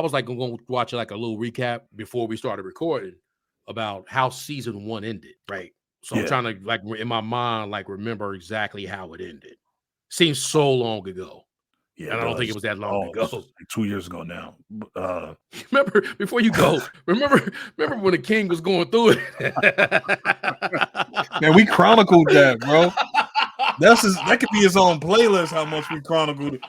was like going to watch like a little recap before we started recording about how season 1 ended, right? So I'm trying to like in my mind like remember exactly how it ended. Seems so long ago. Yeah, and I don't think it was that long ago. Like 2 years ago now. Remember, before you go, remember when the king was going through it? Man, we chronicled that, bro. That could be his own playlist. How much we chronicled it.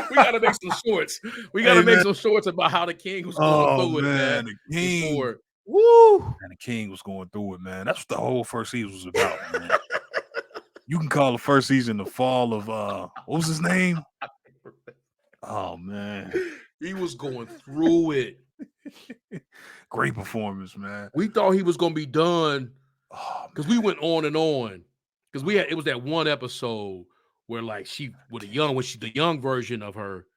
We gotta make some shorts. We gotta make some shorts about how the king was going through it, man. The king, and the king was going through it, man. That's what the whole first season was about, man. You can call the first season the fall of what was his name? Oh man, he was going through it. Great performance, man. We thought he was gonna be done because we went on and on because it was that one episode where like the young version of her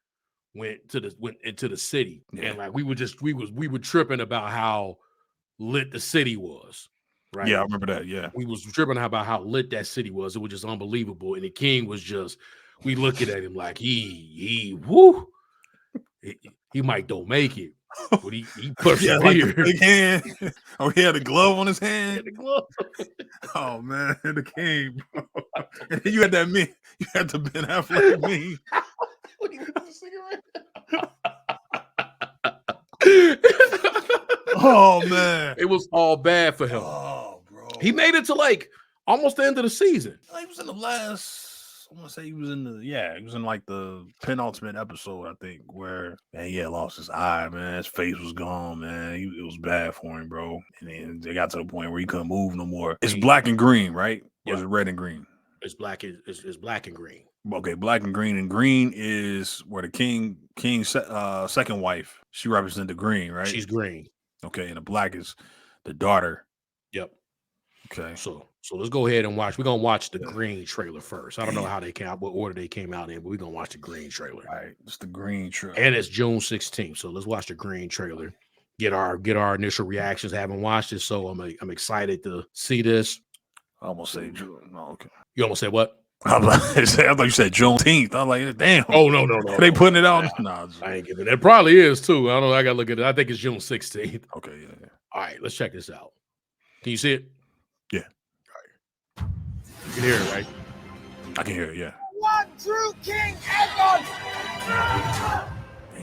went into the city and like we were tripping about how lit the city was. Right. Yeah, I remember that. Yeah. We was tripping about how lit that city was. It was just unbelievable. And the king was just, we looking at him like he might don't make it. But he persevered. Like the big hand. Oh, he had a glove on his hand. He had the glove. Oh man, the king, bro. And you had that meme. You had the Ben Affleck meme. Oh man, it was all bad for him. Oh, bro, he made it to like almost the end of the season. He was in the last. I want to say he was in like the penultimate episode, I think, where man, he had lost his eye, man. His face was gone, man. It was bad for him, bro. And then they got to the point where he couldn't move no more. It's black and green, right? Or is it red and green? It's black. It's black and green. Okay, black and green. And green is where the king's second wife. She represents the green, right? She's green. Okay, and the black is the daughter. Yep. Okay. So let's go ahead and watch. We're gonna watch the green trailer first. I don't know how they came out, what order they came out in, but we're gonna watch the green trailer. All right, it's the green trailer. And it's June 16th. So let's watch the green trailer. Get our initial reactions. I haven't watched it, so I'm excited to see this. I almost say June. Oh, okay. You almost said what? I thought you said Juneteenth. I'm like, damn. Oh no. They putting it out? No, I ain't giving it. It probably is too. I don't know. I gotta look at it. I think it's June 16th. Okay, yeah. All right, let's check this out. Can you see it? Yeah. All right. You can hear it, right? I can hear it, yeah. One true King Aegon!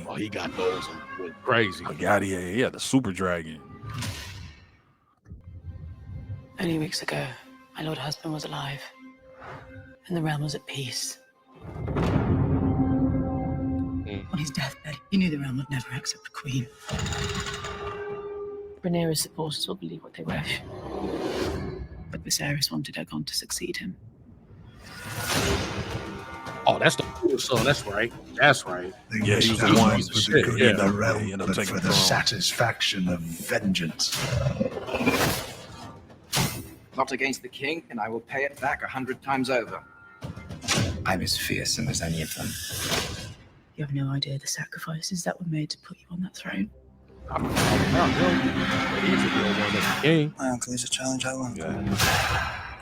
Oh, he got those and went crazy. Oh, God, yeah, the super dragon. Only weeks ago, my lord husband was alive, and the realm was at peace. On his deathbed, he knew the realm would never accept a queen. Rhaenyra's supporters will believe what they wish, but Viserys wanted Aegon to succeed him. Oh, that's the son. That's right. Yeah, he was the one for the good of the realm, but for the satisfaction of vengeance. Plot against the king, and I will pay it back 100 times over. I'm as fearsome as any of them. You have no idea the sacrifices that were made to put you on that throne. My uncle is a challenge I welcome.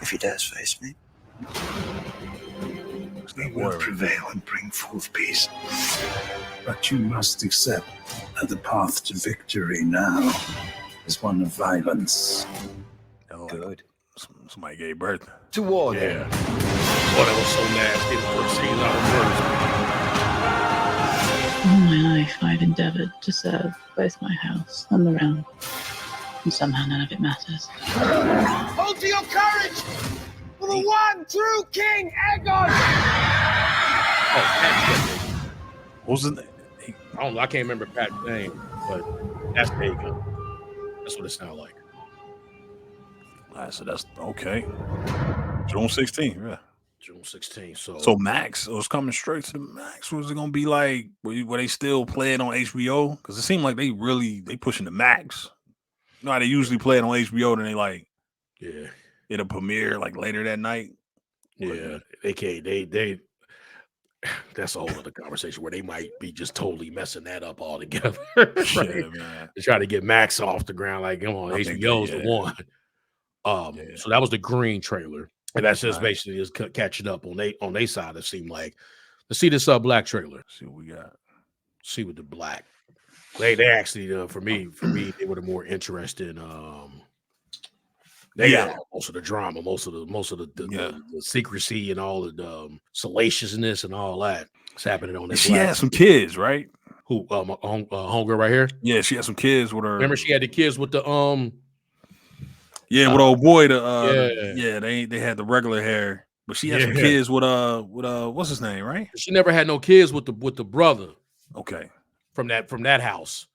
If he dares face me, we will prevail and bring forth peace. But you must accept that the path to victory now is one of violence. Good. Somebody gave birth. To war, yeah. Oh, that was so nasty. The first scene. All my life, I've endeavored to serve both my house and the realm, and somehow none of it matters. Hold to your courage for the one true King Aegon! Oh, Pat's name. What was his name? I don't know. I can't remember Pat's name, but that's Aegon. That's what it sounded like. All right, so that's okay. June 16th, yeah. June 16th. So Max, it was coming straight to the Max. Was it gonna be like were they still playing on HBO? Because it seemed like they pushing the Max. You know how they usually play it on HBO, then it'll premiere like later that night. Yeah, they can't. They that's a whole other conversation where they might be just totally messing that up altogether. Right? Yeah, man. To try to get Max off the ground, like come on, HBO's the one. So that was the green trailer. And that's just basically just catching up on they side. It seemed like. Let's see this black trailer. Let's see what we got. See with the black. They actually for me they were the more interesting. They got most of the drama, most of the secrecy and all the salaciousness and all that. It's happening on that. She had some kids, right? Who homegirl right here? Yeah, she had some kids with her. Remember, she had the kids with the with old boy. They had the regular hair, but she had some kids with what's his name, right? She never had no kids with the brother. Okay, from that house,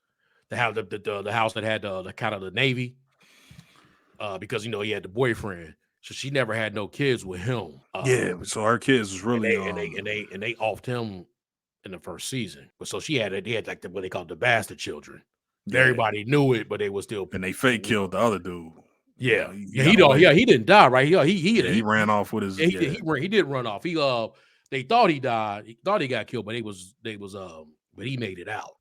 the house that had the kind of the Navy, because he had the boyfriend, so she never had no kids with him. So her kids was really and they offed him in the first season, but so they had like what they called the bastard children. Yeah. Everybody knew it, but they was still and they fake killed the other dude. Yeah, he didn't die, right? He ran off with his. He did run off. They thought he died. He thought he got killed, but but he made it out.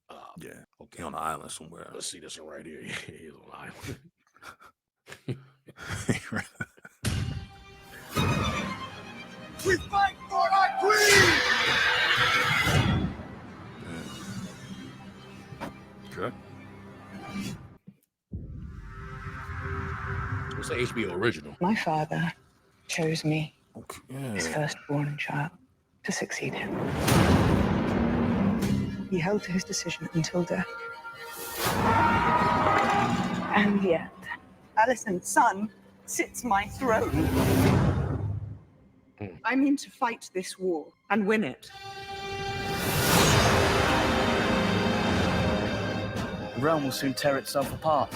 Okay, on the island somewhere. Let's see this one right here. He's on the island. We fight for our queen. Okay. It's an HBO original. My father chose me, his firstborn child, to succeed him. He held to his decision until death. And yet, Alicent's son sits my throne. I mean to fight this war and win it. The realm will soon tear itself apart.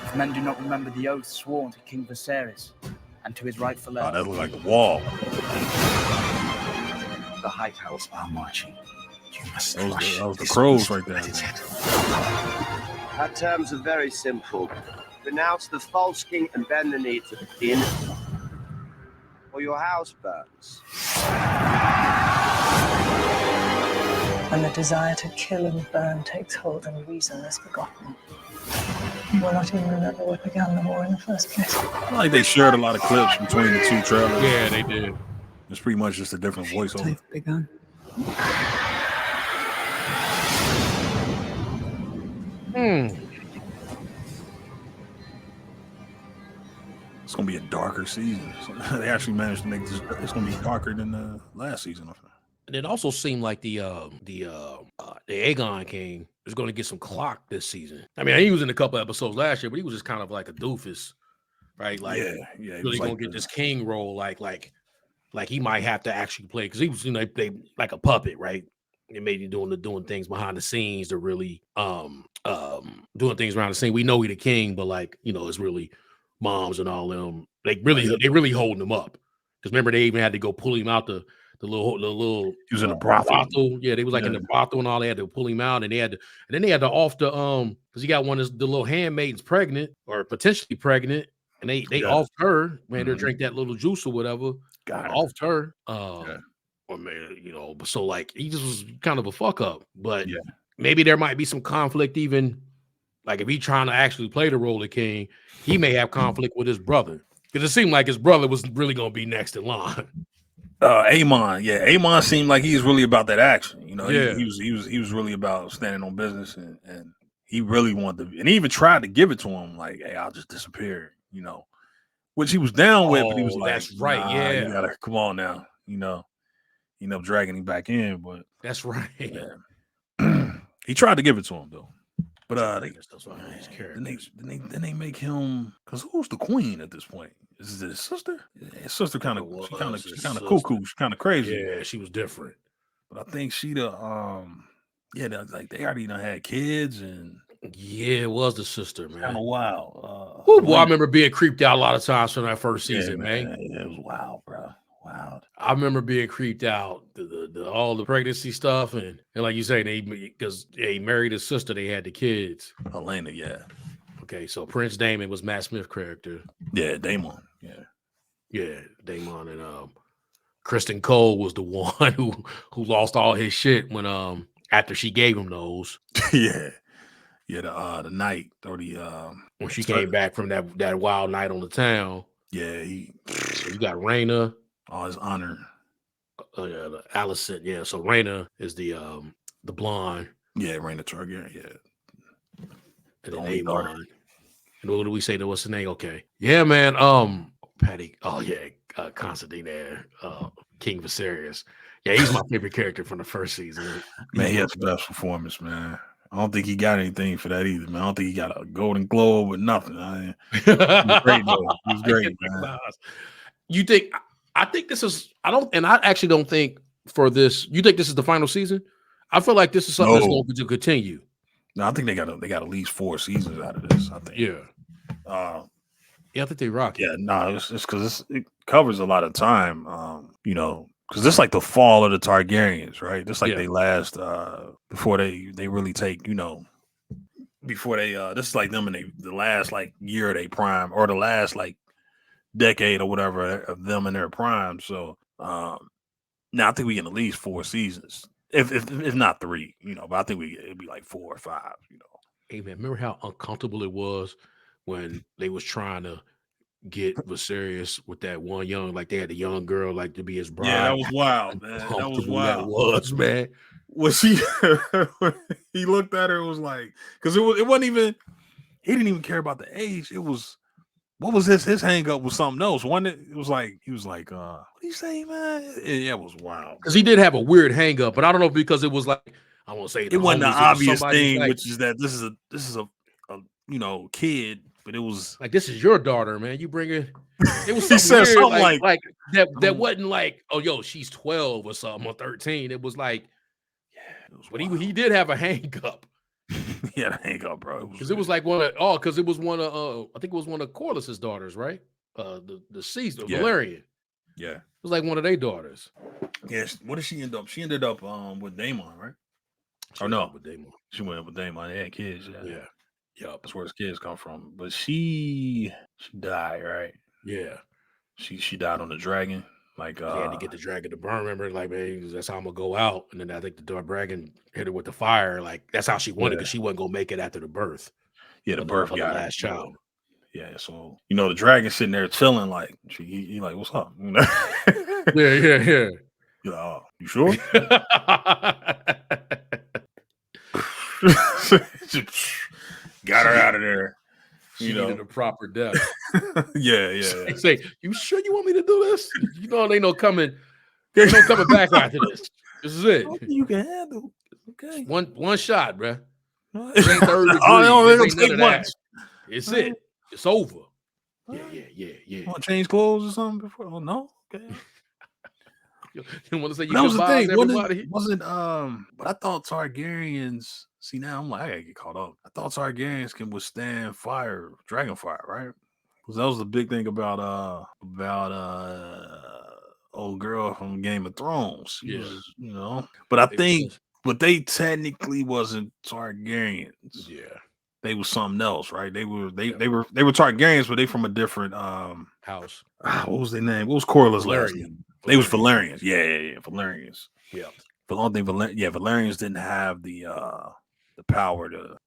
If men do not remember the oath sworn to King Viserys and to his rightful heir. That looked like the wall. The High House are marching. You must that was the crows right there. Our terms are very simple. Renounce the false king and bend the knee to the king, or your house burns. When the desire to kill and burn takes hold and reason is forgotten, you will not even remember what began the war in the first place. I like they shared a lot of clips between the two trailers. Yeah, they did. It's pretty much just a different voiceover. Begun. It's gonna be a darker season. So they actually managed to make this. It's gonna be darker than the last season. And it also seemed like the Aegon King is going to get some clock this season. I mean, he was in a couple episodes last year, but he was just kind of like a doofus, right? Like, really going to get this king role, like he might have to actually play because he was, they like a puppet, right? They made him doing things behind the scenes to really doing things around the scene. We know he the king, but it's really moms and all them. They really holding him up because remember they even had to go pull him out the little he was in a brothel. Yeah, they was like in the brothel and all. They had to pull him out, and then they had to off the because he got one of the little handmaids pregnant or potentially pregnant, and they offed her, made her drink that little juice or whatever. Offed her. Or maybe, so like he just was kind of a fuck up. But maybe there might be some conflict, even like if he's trying to actually play the role of king, he may have conflict with his brother because it seemed like his brother was really gonna be next in line. Aemon seemed like he's really about that action. He was really about standing on business, and he really wanted to, and he even tried to give it to him, like, hey, I'll just disappear, which he was down with, but he was like, that's right, nah, you gotta come on now, dragging him back in, but that's right. He tried to give it to him though. But then they make him, because who's the queen at this point? Is it his sister? Yeah, his sister kind of cuckoo. She's kind of crazy. Yeah, she was different. But I think she they already done had kids and it was the sister, man. Kind of wild. I remember being creeped out a lot of times from that first season, man. Yeah, it was wild, bro. Wow. I remember being creeped out, all the pregnancy stuff, and like you say, because he married his sister, they had the kids. Helena, yeah. Okay, so Prince Daemon was Matt Smith's character. Yeah, Daemon. Yeah, Daemon, and Kristen Cole was the one who lost all his shit when after she gave him those. The night or when she came back from that wild night on the town. Yeah, you got Rhaena. All his honor. Alicent, yeah. So Rhaena is the the blonde. Yeah, Rhaena Targaryen. Yeah, And then only daughter. Aemon. And what do we say? What's the name? Okay. Yeah, man. Patty. Oh yeah, Constantine there. King Viserys. Yeah, he's my favorite character from the first season. Man, he has the best performance, man. I don't think he got anything for that either, man. I don't think he got a Golden Globe or nothing. He was great, though. He was great, man. You think? I think this is. I don't, and I actually don't think for this. You think this is the final season? I feel like this is something that's going to continue. No, I think they got at least 4 seasons out of this. I think. Yeah. Yeah, I think they rock. Yeah, no, it's because it covers a lot of time. You know, because this is like the fall of the Targaryens, right? This like they last before they really take, you know, before they this is like them in the last like year of their prime or the last like decade or whatever of them in their prime. So now I think we get at least 4 seasons, if not 3, you know. But I think it'd be like 4 or 5, you know. Hey man, remember how uncomfortable it was when they was trying to get Viserys with that one young, like they had a young girl like to be his bride. Yeah, that was wild, man. That was wild. That was, man. Was he? He looked at her and was like, because it wasn't even. He didn't even care about the age. It was. What was his hang up with something else? One that it was like he was like, what do you say, man? Yeah, it was wild. Because he did have a weird hang up, but I don't know because it was like I won't say it wasn't the obvious thing, like, which is that this is a you know kid, but it was like this is your daughter, man. You bring her. It was he said weird, something like that wasn't like, oh yo, she's 12 or something or 13. It was like, yeah, but he did have a hang up. Yeah, hang up, bro. Because it was like because it was one of I think it was one of Corlys's daughters, right? The Caesar, Valerian. Yeah, it was like one of their daughters. Yes. What did she end up? She ended up with Daemon, right? She no, with Daemon. She went with Daemon. They had kids. Yeah. Yep. That's where his kids come from. But she died, right? Yeah. She died on the dragon. Like he had to get the dragon to burn. Remember, like, man, that's how I'm gonna go out. And then I think the dragon hit her with the fire. Like that's how she wanted because she wasn't gonna make it after the birth. Yeah, the birth got the last child. Yeah, so you know the dragon sitting there chilling, like he like, what's up? You know? Yeah. You like, oh, you sure? Got her out of there. She needed a proper death. Yeah. Say, you sure you want me to do this? You know, they no coming. There's no coming back after this. This is it. You can handle. Okay. One shot, bro. It ain't third degree. It's it. It's over. Yeah. Want to change clothes or something before? Oh no. Okay. You want to say you that was the thing. Everybody? Wasn't but I thought Targaryens. See now I'm like I gotta get caught up. I thought Targaryens can withstand fire, dragon fire, right? Because that was the big thing about old girl from Game of Thrones. Yeah, you know. But I think, but they technically wasn't Targaryens. Yeah, they was something else, right? They were Targaryens, but they from a different house. What was their name? What was Corlys' last name? They was Valerians. Yeah, Valerians. Yeah. But the only thing Valerians didn't have the power to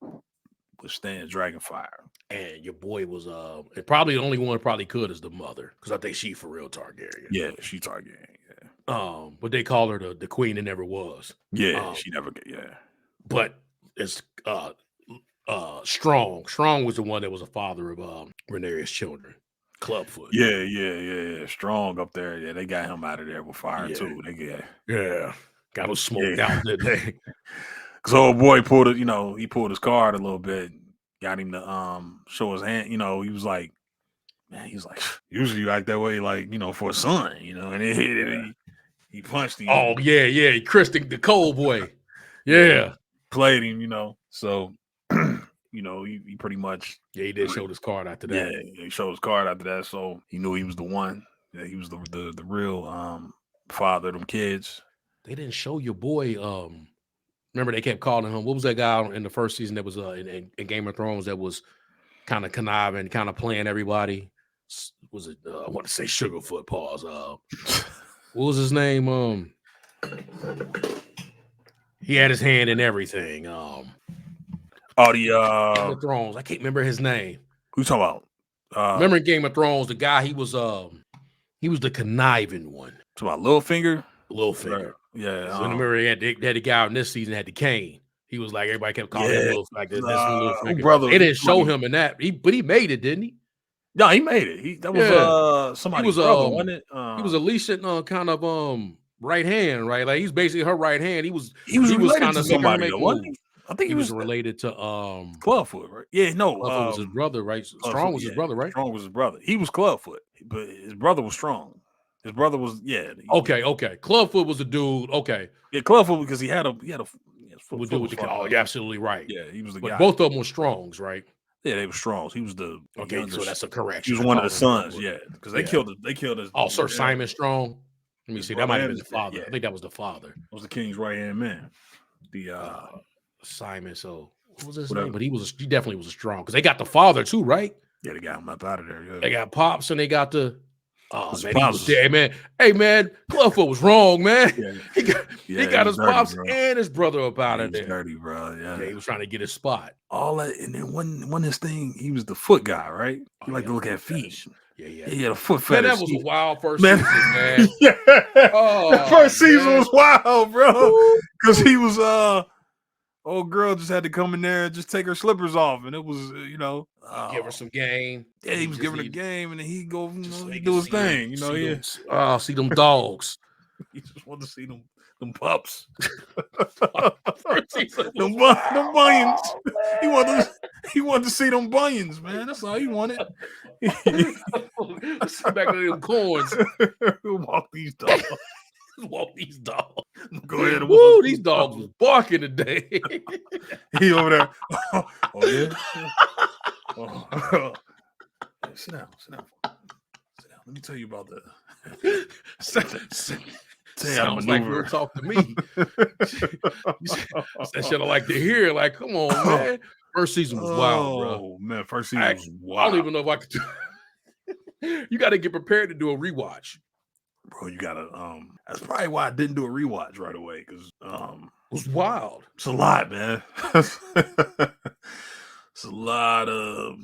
withstand dragon fire. And your boy was and probably the only one probably could is the mother, because I think she for real Targaryen. Yeah, she Targaryen. Yeah. But they call her the queen that never was. Yeah, she never. Yeah. But it's Strong. Strong was the one that was a father of Rhaenyra's children. Clubfoot. Yeah. Strong up there. Yeah, they got him out of there with fire too. They got him smoked out, didn't they? Because old boy pulled it, he pulled his card a little bit, got him to show his hand. He was like, man, he's like, usually you act that way, like, for a son, and he punched him. Oh, yeah. Chris, the cold boy. Yeah. Played him, so he pretty much he did show his card after that. Yeah, he showed his card after that, so he knew he was the one. Yeah, he was the real father of them kids. They didn't show your boy. Remember they kept calling him. What was that guy in the first season that was in Game of Thrones that was kind of conniving, kind of playing everybody? Was it? I want to say Sugarfoot. Pause. What was his name? He had his hand in everything. Game of Thrones. I can't remember his name. Who you talking about? Remember in Game of Thrones, the guy he was the conniving one. Talking about Littlefinger. Littlefinger. Yeah. Remember, they had the guy on this season had the cane. He was like, everybody kept calling him little like this little brother. They didn't show him in that, but he made it, didn't he? No, he made it. That was somebody's brother, wasn't it? He was Alicia kind of right hand, right? Like he's basically her right hand. He was related to somebody, wasn't he? I think he was related to Clubfoot, right? Yeah, no, Clubfoot was his brother, right? Strong was his brother, right? Strong was his brother. He was Clubfoot, but his brother was Strong. His brother was Okay. Clubfoot was a dude. Okay, yeah, Clubfoot because he had a foot you're absolutely right. Yeah, he was the but guy. Both of them were Strongs, right? Yeah, they were Strongs. He was the youngest. So that's a correction. He was one of the sons, because they killed his. Oh, Sir Simon Strong. Let me see. That might have been the father. Yeah. I think that was the father. It was the king's right hand man. The Simon. So what was his name? But he definitely was a strong because they got the father too, right? Yeah, they got him up out of there. Yeah. They got Pops and they got the. Oh man, he was dead, man. Hey man, Clubfoot was wrong, man. Yeah. He got his dirty, pops bro. and his brother up out of there. Dirty, bro. Yeah, he was trying to get his spot. All that, and then one his thing, he was the foot guy, right? He liked to look at feet. Yeah. He had a foot Man, fetish. that was a wild first season, man. The first season was wild, bro. Because he was old girl just had to come in there and just take her slippers off, and it was give her some game. Yeah, he was giving her game, and then he go he do his thing, see them dogs. He just wanted to see them pups. them bunions. He wanted to see them bunions, man. That's all he wanted. Back to them corns. Walk these dogs. Walk these dogs. Go ahead and Woo, these dogs was barking today. He over there. Oh yeah. Oh. Sit down. Let me tell you about that. Sounds like you'll talk to me. That shit I like to hear. Like, come on, man. First season was wild, bro. Oh man, first season was wild. I don't even know if I could do. You got to get prepared to do a rewatch, bro. You gotta. That's probably why I didn't do a rewatch right away because it was wild. It's a lot, man. It's a lot of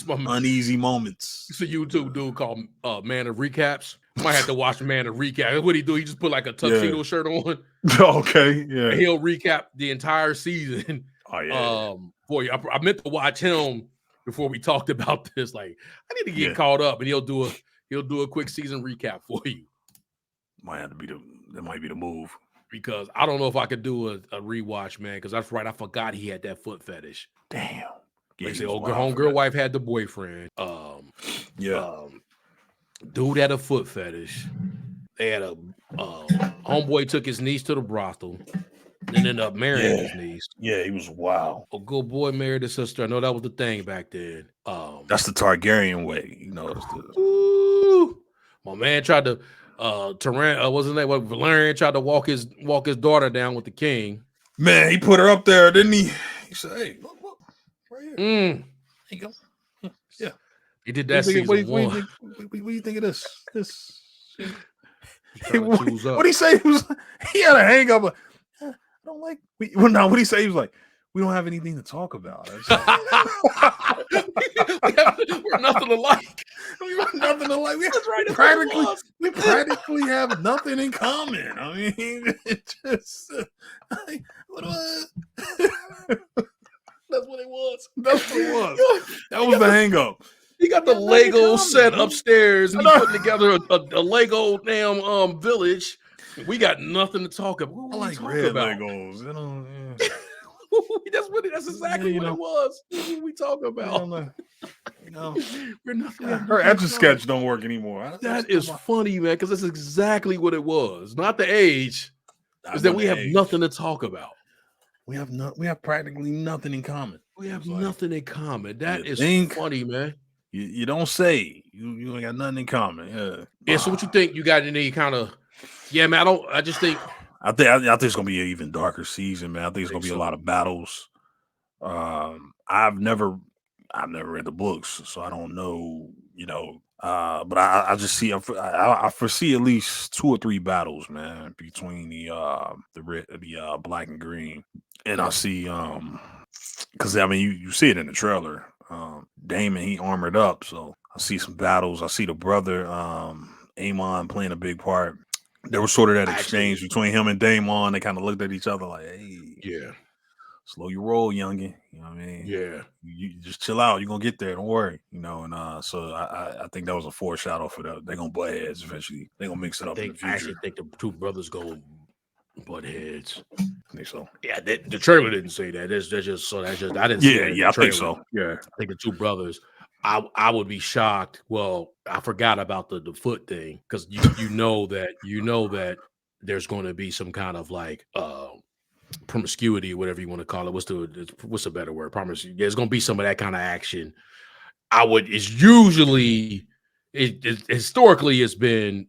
uneasy moments. It's a YouTube dude called Man of Recaps. Might have to watch Man of Recap. What he do? He just put like a tuxedo shirt on. Okay, yeah. And he'll recap the entire season. Oh yeah. For you, I meant to watch him before we talked about this. Like, I need to get caught up, and he'll do a quick season recap for you. That might be the move. Because I don't know if I could do a rewatch, man. Because that's right, I forgot he had that foot fetish. Damn. They say, homegirl wife had the boyfriend. Dude had a foot fetish. They had a homeboy took his niece to the brothel, and ended up marrying his niece. Yeah, he was wild. A good boy married his sister. I know that was the thing back then. That's the Targaryen way, My man tried to wasn't that what Valerian tried to walk his daughter down with the king. Man, he put her up there, didn't he? He said, "Hey, look, right here. There you go." Yeah, he did that season what one. What do you think of this? What did he say? He had a hang up. I don't like. What did he say? He was like, "We don't have anything to talk about." We're nothing alike. We have nothing alike. We practically have nothing in common. I mean, it just That's what it was. That was the hang up. He got the Lego set upstairs and he's putting together a Lego damn village. We got nothing to talk about. I like red Legos. That's exactly what it was. What we talk about. We're nothing. Her etch a sketch don't work anymore. That is funny, man, because that's exactly what it was. Not the age. Is that we have nothing to talk about. We have practically nothing in common. We have nothing in common. That is funny, man. You don't say you ain't got nothing in common. Yeah. Yeah. So what you think? You got any kind of? Yeah, man. I just think. I think it's gonna be an even darker season, man. I think it's gonna be a lot of battles. I've never read the books, so I don't know. But I just see I foresee at least 2 or 3 battles, man, between the black and green, and I see because I mean you see it in the trailer. Damon, he armored up, so I see some battles. I see the brother Aemon playing a big part. There was sort of that Actually, exchange between him and Daemon. They kind of looked at each other like, "Hey, yeah, slow your roll, youngin." You know what I mean? yeah. You just chill out. You're gonna get there. Don't worry. You know. And so I think that was a foreshadow for that. They're gonna butt heads eventually. They're gonna mix it up in the I future. actually think the two brothers go butt heads. I think so. Yeah, the trailer didn't say that. That's just I didn't see that in the I think trailer. so. Yeah. I think the two brothers. I would be shocked. Well, I forgot about the foot thing because you know that there's going to be some kind of like promiscuity, whatever you want to call it. What's the better word? Promiscuity. There's going to be some of that kind of action. It's usually historically it's been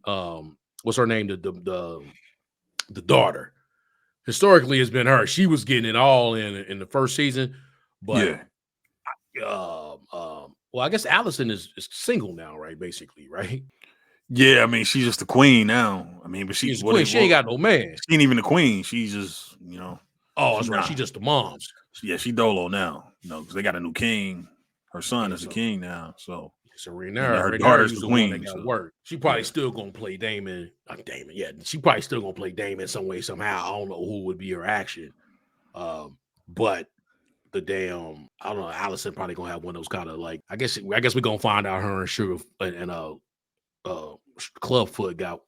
what's her name, the daughter. Historically it's been her. She was getting it all in the first season, but well, I guess Allison is single now, right? Basically, right? Yeah, I mean, she's just the queen now. I mean, but She's the queen. She ain't got no man. She ain't even the queen. She's just, Oh, that's right. She's just the mom's. Yeah, she Dolo now. Because they got a new king. Her son is the king now. So Rhaenyra, her daughter's the the one queen. that got work. She probably still gonna play Daemon. Yeah. She probably still gonna play Daemon some way, somehow. I don't know who would be her action. But the damn, I don't know, Allison probably gonna have one of those kind of like, I guess we're gonna find out her and Sugar and Clubfoot got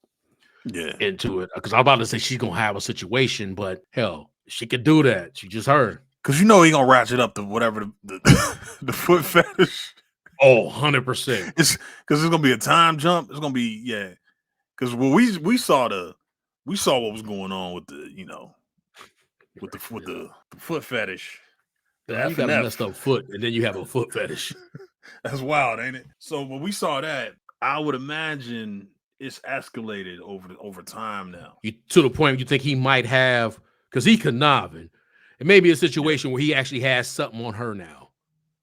into it. Because I'm about to say she's gonna have a situation, but hell, she could do that. She just heard. Because he gonna ratchet up the whatever the foot fetish. Oh, 100%. It's because it's gonna be a time jump. It's gonna be because we saw what was going on with the foot fetish. You got a messed up foot, and then you have a foot fetish. That's wild, ain't it? So when we saw that, I would imagine it's escalated over time now. To the point you think he might have, because he conniving. It may be a situation where he actually has something on her now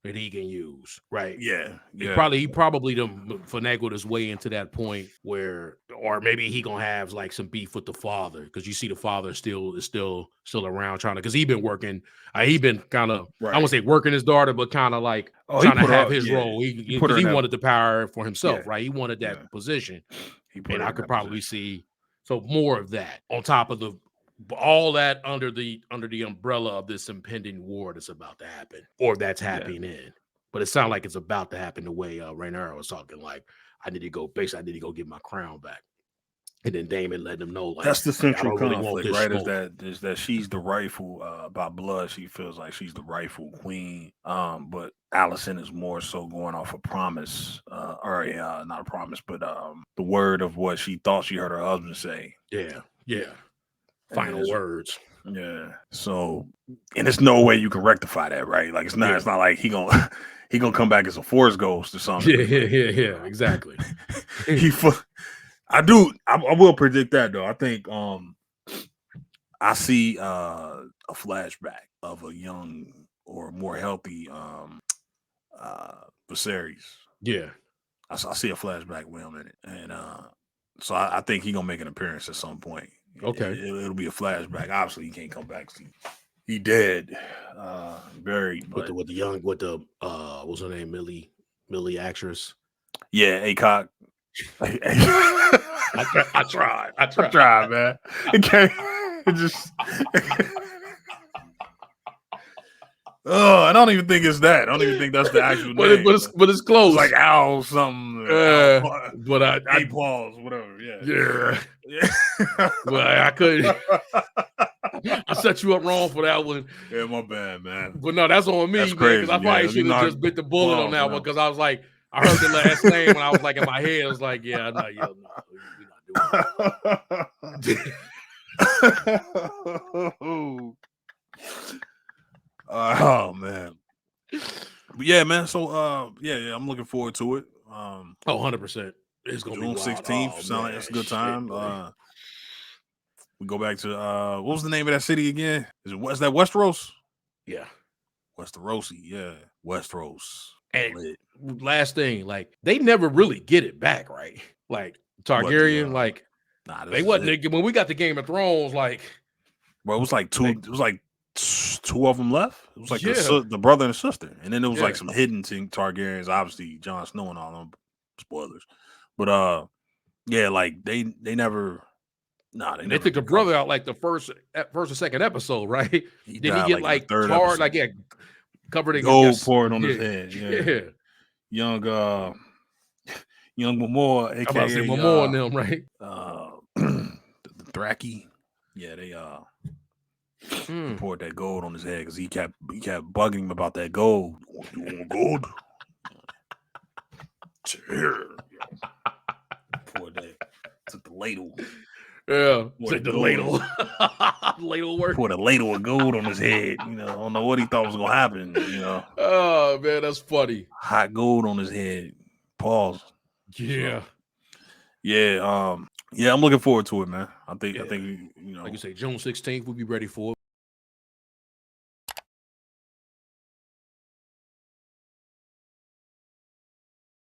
that he can use, right? Yeah. He probably finagled his way into that point where, or maybe he gonna have like some beef with the father, because you see the father is still around trying to, because he been working, he been kind of, I won't say working his daughter, but kind of like trying to have his role. He wanted the power for himself, right? He wanted that position, and I could probably see more of that on top of all that under the umbrella of this impending war that's about to happen, or that's happening. But it sounds like it's about to happen the way Rhaenyra was talking. Like, I need to go get my crown back, and then Daemon letting them know, like, that's the central conflict, right? Smoke. Is that she's the rightful by blood. She feels like she's the rightful queen. But Allison is more so going off a promise, not a promise, but the word of what she thought she heard her husband say. Yeah. Final words. Yeah. So, and there's no way you can rectify that, right? Like it's not like he gonna come back as a force ghost or something. Yeah. Exactly. I will predict that though. I think I see a flashback of a young or more healthy Viserys. Yeah. I see a flashback with him in it. And so I think he's gonna make an appearance at some point. Okay. It'll be a flashback. Obviously, he can't come back. He dead, buried. With the what's her name, Millie actress. Yeah, ACOG. I tried, man. Okay, just. Oh, I don't even think it's that. I don't even think that's the actual name. But it's close. It's like Al something. But I pause, whatever. Yeah. Well, I couldn't. I set you up wrong for that one. Yeah, my bad, man. But no, that's on me, man. Because I probably should have just bit the bullet on that one. Because I was like, I heard the last name and I was like in my head, I was like, yeah, no, we're not doing that. Oh man. But yeah, man. So I'm looking forward to it. 100%. It's gonna June be 16th. Sound like it's a good time. We go back to what was the name of that city again? Is that Westeros? Yeah. Westerosi, yeah. Westeros. And last thing, like they never really get it back, right? Like Targaryen, they wasn't when we got the Game of Thrones, like bro, it was like two. It was like two of them left. It was like the brother and sister, and then there was like some hidden Targaryens. Obviously, Jon Snow and all them. Spoilers, but like they never Nah, and they took the brother out like the first or second episode, right? He Then he died, get like, in the third charred, episode. covered in Gold poured on his head. Yeah. Young Momoa, I'm about to say aka Momoa and them, right? the Thraki. Yeah, they poured that gold on his head because he kept bugging him about that gold. You want gold? Here. Poured that. Took the ladle. Yeah, took the ladle. Ladle work. Poured a ladle of gold on his head. I don't know what he thought was gonna happen. Oh man, that's funny. Hot gold on his head. Pause. Yeah. So, yeah. I'm looking forward to it, man. I think like you say, June 16th, we'll be ready for it.